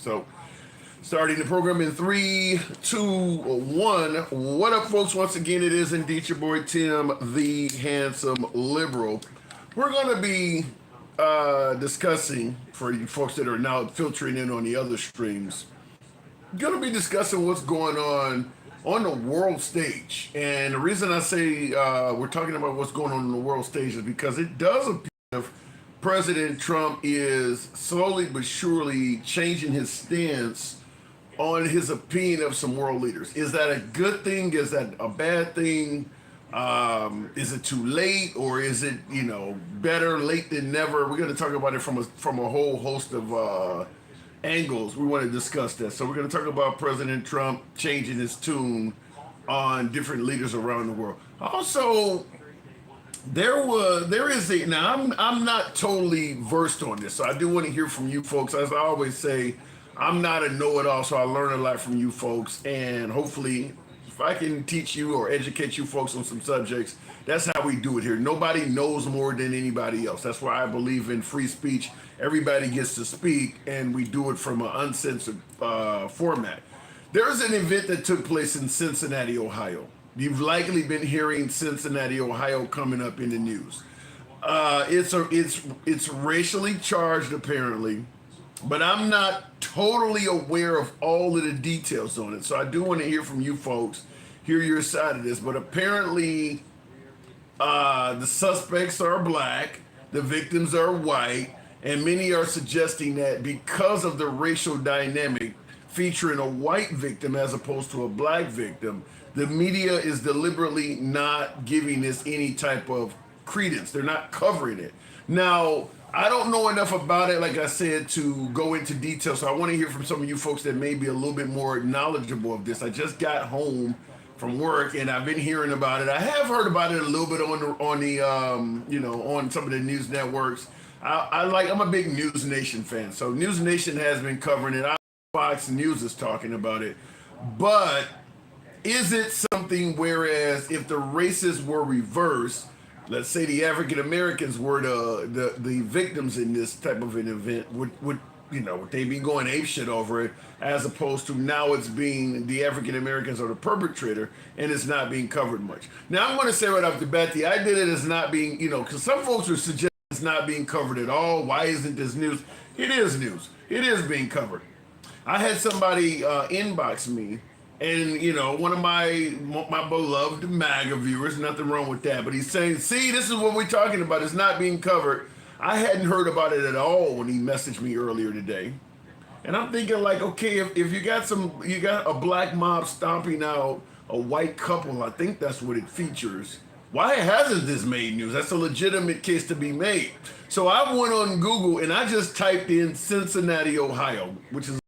So, starting the program in 3, 2, 1. What up, folks? Once again, it is indeed your boy Tim, the handsome liberal. We're going to be discussing, for you folks that are now filtering in on the other streams, going to be discussing what's going on the world stage. And the reason I say we're talking about what's going on the world stage is because it does appear President Trump is slowly but surely changing his stance on his opinion of some world leaders. Is that a good thing? Is that a bad thing? Is it too late, or is it, better late than never? We're going to talk about it from a whole host of angles. We want to discuss that. So we're going to talk about President Trump changing his tune on different leaders around the world. Also, I'm not totally versed on this, so I do want to hear from you folks. As I always say, I'm not a know-it-all, so I learn a lot from you folks, and hopefully if I can teach you or educate you folks on some subjects, that's how we do it here. Nobody knows more than anybody else. That's why I believe in free speech. Everybody gets to speak, and we do it from an uncensored format. There was an event that took place in Cincinnati, Ohio. You've likely been hearing Cincinnati, Ohio coming up in the news. It's racially charged, apparently, but I'm not totally aware of all of the details on it. So I do want to hear from you folks, hear your side of this. But apparently, the suspects are black, the victims are white, and many are suggesting that because of the racial dynamic featuring a white victim as opposed to a black victim, the media is deliberately not giving this any type of credence. They're not covering it. Now, I don't know enough about it, like I said, to go into detail. So I want to hear from some of you folks that may be a little bit more knowledgeable of this. I just got home from work and I've been hearing about it. I have heard about it a little bit on some of the news networks. I'm a big News Nation fan. So News Nation has been covering it. Fox News is talking about it. But is it something whereas if the races were reversed, let's say the African Americans were the victims in this type of an event, would they be going apeshit over it, as opposed to now it's being the African Americans are the perpetrator and it's not being covered much. Now I'm going to say right off the bat, the idea that it's not being, because some folks are suggesting it's not being covered at all. Why isn't this news? It is news. It is being covered. I had somebody inbox me. And, one of my beloved MAGA viewers, nothing wrong with that, but he's saying, see, this is what we're talking about. It's not being covered. I hadn't heard about it at all when he messaged me earlier today. And I'm thinking like, okay, if you got a black mob stomping out a white couple, I think that's what it features. Why hasn't this made news? That's a legitimate case to be made. So I went on Google and I just typed in Cincinnati, Ohio, which is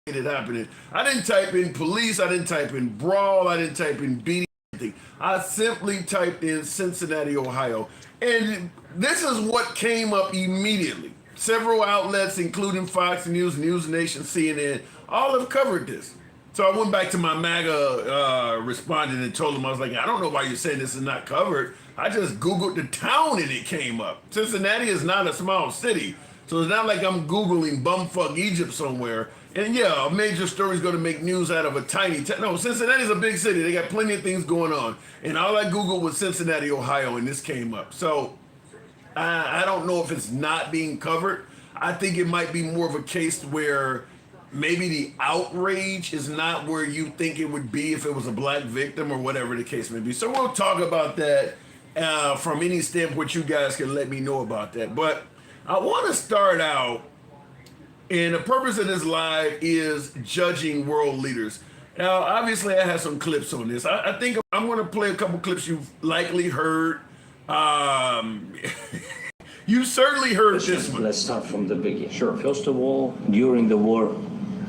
it happening. I didn't type in police, I didn't type in brawl, I didn't type in beating, anything. I simply typed in Cincinnati, Ohio. And this is what came up immediately. Several outlets, including Fox News, News Nation, CNN, all have covered this. So I went back to my MAGA respondent and told him, I was like, I don't know why you're saying this is not covered. I just Googled the town and it came up. Cincinnati is not a small city. So it's not like I'm Googling bumfuck Egypt somewhere. And yeah, a major story is going to make news out of a tiny town. No, Cincinnati's a big city. They got plenty of things going on. And all I Googled was Cincinnati, Ohio, and this came up. So I don't know if it's not being covered. I think it might be more of a case where maybe the outrage is not where you think it would be if it was a black victim or whatever the case may be. So we'll talk about that from any standpoint. You guys can let me know about that. But I want to start out, and the purpose of this live is judging world leaders. Now, obviously, I have some clips on this. I think I'm going to play a couple clips you've likely heard. You certainly heard this one. Let's start from the beginning. Sure. First of all, during the war,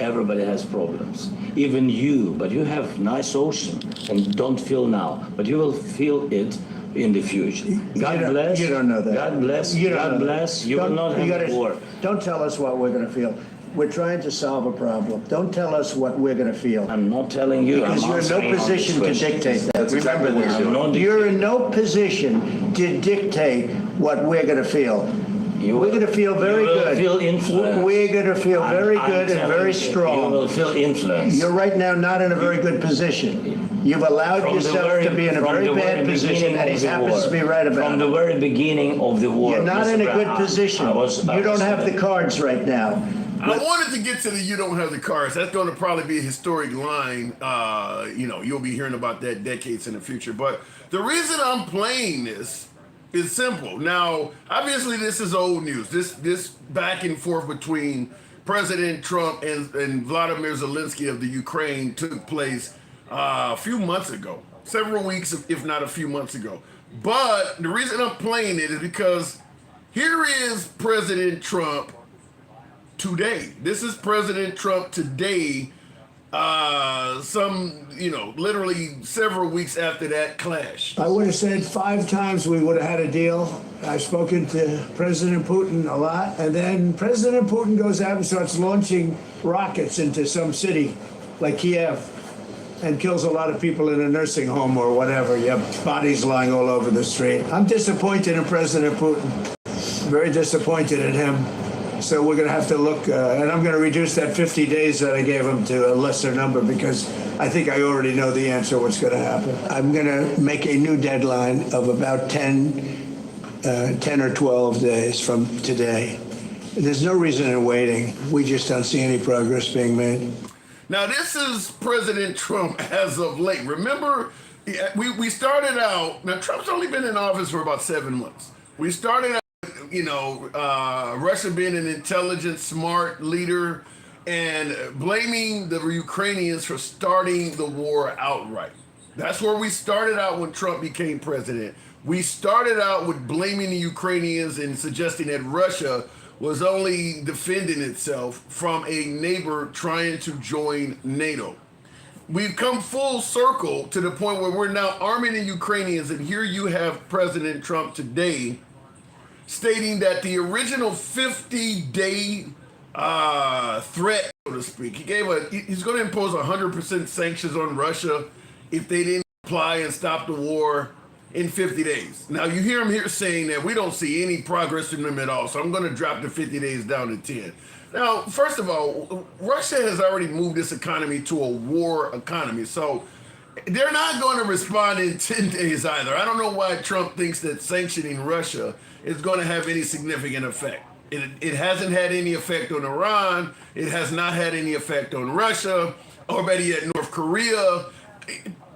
everybody has problems. Even you, but you have nice ocean and don't feel now, but you will feel it in the future. God bless. You don't know that. God bless. God bless. You will not have war. Don't tell us what we're going to feel. We're trying to solve a problem. Don't tell us what we're going to feel. I'm not telling you. Because you're in no position to dictate that. Remember this. You're in no position to dictate what we're going to feel. We're going to feel very you will good. Feel influence. We're going to feel very I'm good and telling very you, strong. You will feel influence. You're right now not in a very good position. You've allowed yourself to be in a very bad position, and he happens to be right about it. From the very beginning of the war. You're not in a Mr. good Brown, position. You don't have the cards right now. I wanted to get to the "you don't have the cards." That's going to probably be a historic line. You'll be hearing about that decades in the future. But the reason I'm playing this is simple. Now, obviously, this is old news. This back and forth between President Trump and Vladimir Zelensky of the Ukraine took place a few months ago, several weeks, if not a few months ago. But the reason I'm playing it is because here is President Trump today. This is President Trump today, literally several weeks after that clash. I would have said 5 times we would have had a deal. I've spoken to President Putin a lot, and then President Putin goes out and starts launching rockets into some city like Kiev and kills a lot of people in a nursing home or whatever. You have bodies lying all over the street. I'm disappointed in President Putin. Very disappointed in him. So we're going to have to look, and I'm going to reduce that 50 days that I gave him to a lesser number because I think I already know the answer what's going to happen. I'm going to make a new deadline of about 10 or 12 days from today. There's no reason in waiting. We just don't see any progress being made. Now, this is President Trump as of late. Remember, we started out, now Trump's only been in office for about 7 months. We started out, Russia being an intelligent, smart leader and blaming the Ukrainians for starting the war outright. That's where we started out when Trump became president. We started out with blaming the Ukrainians and suggesting that Russia was only defending itself from a neighbor trying to join NATO. We've come full circle to the point where we're now arming the Ukrainians, and here you have President Trump today stating that the original 50-day threat, so to speak, he's going to impose 100% sanctions on Russia if they didn't comply and stop the war in 50 days. Now, you hear him here saying that we don't see any progress from them at all, so I'm going to drop the 50 days down to 10. Now, first of all, Russia has already moved this economy to a war economy, so they're not going to respond in 10 days either. I don't know why Trump thinks that sanctioning Russia is going to have any significant effect. It hasn't had any effect on Iran. It has not had any effect on Russia, or better yet, North Korea.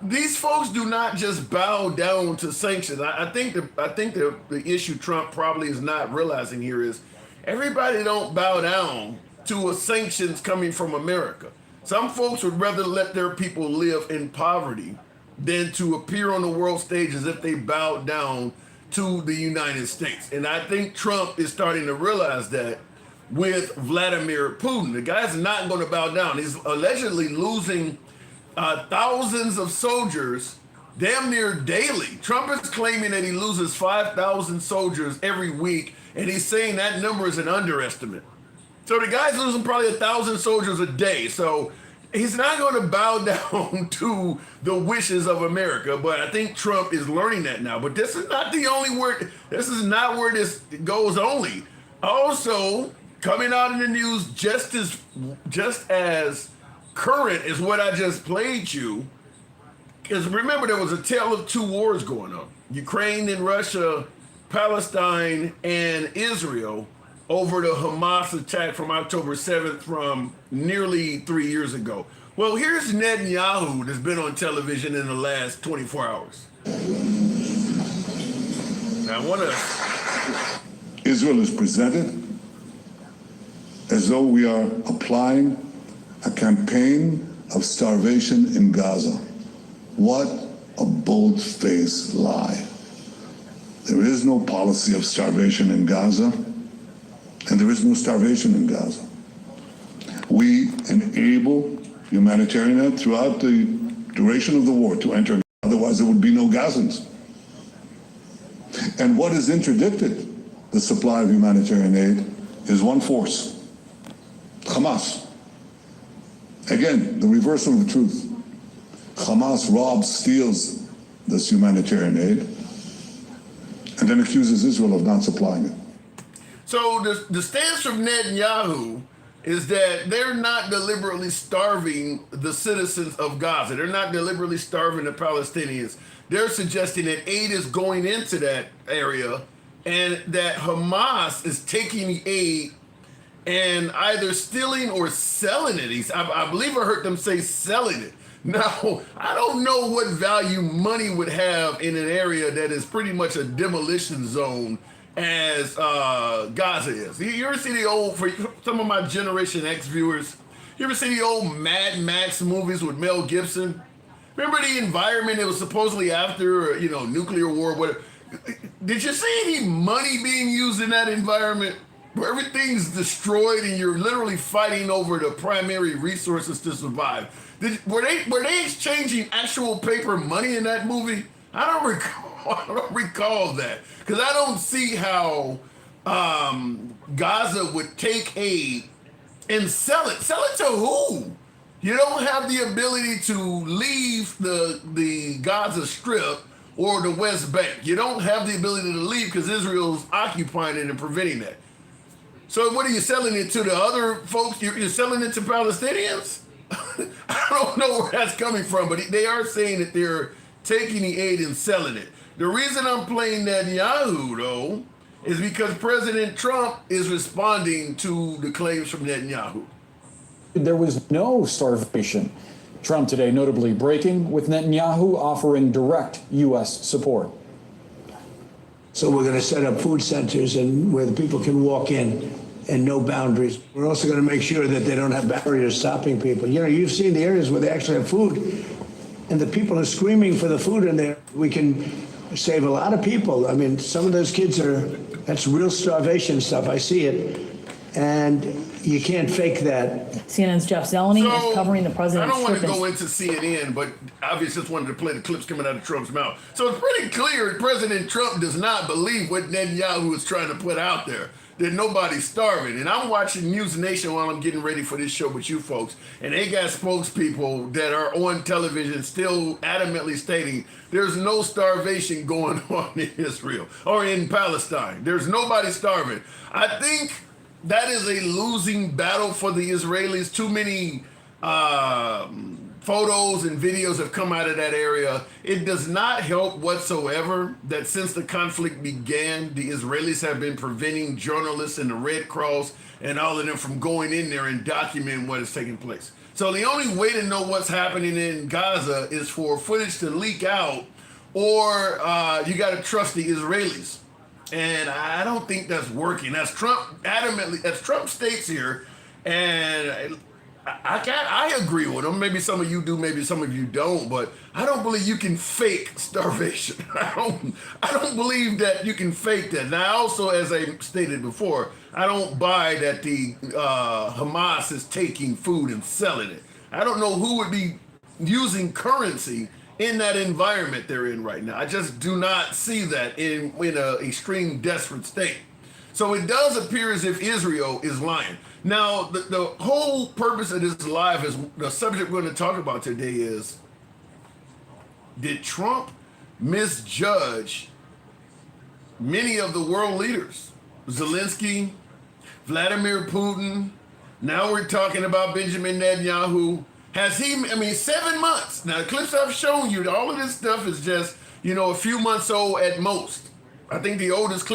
These folks do not just bow down to sanctions. I think the issue Trump probably is not realizing here is everybody don't bow down to sanctions coming from America. Some folks would rather let their people live in poverty than to appear on the world stage as if they bowed down to the United States. And I think Trump is starting to realize that with Vladimir Putin. The guy's not going to bow down. He's allegedly losing thousands of soldiers damn near daily. Trump is claiming that he loses 5,000 soldiers every week, and he's saying that number is an underestimate. So the guy's losing probably 1,000 soldiers a day. So he's not going to bow down to the wishes of America, but I think Trump is learning that now. But this is not the only word. This is not where this goes only. Also, coming out in the news just as current as what I just played you, because remember there was a tale of two wars going on. Ukraine and Russia, Palestine and Israel over the Hamas attack from October 7th from nearly 3 years ago. Well, here's Netanyahu that's been on television in the last 24 hours. Now, I want to... Israel is presented as though we are applying a campaign of starvation in Gaza. What a bold-faced lie. There is no policy of starvation in Gaza, and there is no starvation in Gaza. We enable humanitarian aid throughout the duration of the war to enter, otherwise there would be no Gazans. And what has interdicted the supply of humanitarian aid is one force, Hamas. Again, the reversal of the truth. Hamas robs, steals this humanitarian aid, and then accuses Israel of not supplying it. So the stance from Netanyahu is that they're not deliberately starving the citizens of Gaza. They're not deliberately starving the Palestinians. They're suggesting that aid is going into that area and that Hamas is taking the aid and either stealing or selling it. I believe I heard them say selling it. Now, I don't know what value money would have in an area that is pretty much a demolition zone as Gaza is. You ever see the old, for some of my Generation X viewers, you ever see the old Mad Max movies with Mel Gibson? Remember the environment it was supposedly after, nuclear war, whatever. Did you see any money being used in that environment where everything's destroyed and you're literally fighting over the primary resources to survive? Were they exchanging actual paper money in that movie? I don't recall that, because I don't see how Gaza would take aid and sell it. Sell it to who? You don't have the ability to leave the Gaza Strip or the West Bank. You don't have the ability to leave because Israel's occupying it and preventing that. So what are you selling it to the other folks? You're selling it to Palestinians? I don't know where that's coming from, but they are saying that they're taking the aid and selling it. The reason I'm playing Netanyahu, though, is because President Trump is responding to the claims from Netanyahu. There was no starvation. Trump today notably breaking with Netanyahu offering direct U.S. support. So we're going to set up food centers and where the people can walk in and no boundaries. We're also going to make sure that they don't have barriers stopping people. You've seen the areas where they actually have food and the people are screaming for the food in there. We can save a lot of people. I mean, some of those kids that's real starvation stuff. I see it. And you can't fake that. CNN's Jeff Zeleny is covering the president's I don't want to trip go into CNN, but obviously just wanted to play the clips coming out of Trump's mouth. So it's pretty clear President Trump does not believe what Netanyahu is trying to put out there, that nobody's starving. And I'm watching News Nation while I'm getting ready for this show with you folks, and they got spokespeople that are on television still adamantly stating there's no starvation going on in Israel or in Palestine. There's nobody starving. I think that is a losing battle for the Israelis. Too many photos and videos have come out of that area. It does not help whatsoever that since the conflict began, the Israelis have been preventing journalists and the Red Cross and all of them from going in there and documenting what is taking place. So the only way to know what's happening in Gaza is for footage to leak out, or you got to trust the Israelis. And I don't think that's working. As Trump states here, and I agree with him. Maybe some of you do, maybe some of you don't, but I don't believe you can fake starvation. I don't believe that you can fake that. Now, also, as I stated before, I don't buy that the Hamas is taking food and selling it. I don't know who would be using currency in that environment they're in right now. I just do not see that in an extreme desperate state. So it does appear as if Israel is lying. Now, the whole purpose of this live is the subject we're going to talk about today is, did Trump misjudge many of the world leaders? Zelensky, Vladimir Putin, now we're talking about Benjamin Netanyahu. Has he, 7 months. Now, the clips I've shown you, all of this stuff is just, a few months old at most. I think the oldest clip